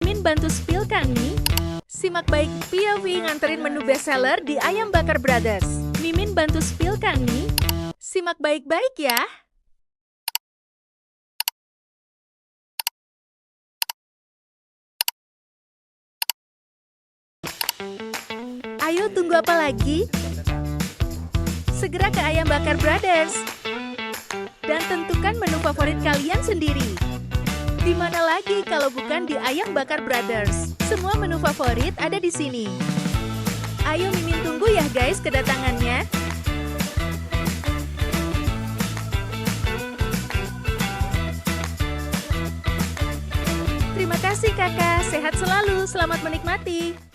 Mimin bantu spill kan nih? Simak baik POV nganterin menu bestseller di Ayam Bakar Brothers. Mimin bantu spill kan nih? Simak baik-baik ya. Ayo tunggu apa lagi? Segera ke Ayam Bakar Brothers dan tentukan menu favorit kalian sendiri. Di mana lagi kalau bukan di Ayam Bakar Brothers? Semua menu favorit ada di sini. Ayo Mimin tunggu ya guys kedatangannya. Terima kasih kakak, sehat selalu, selamat menikmati.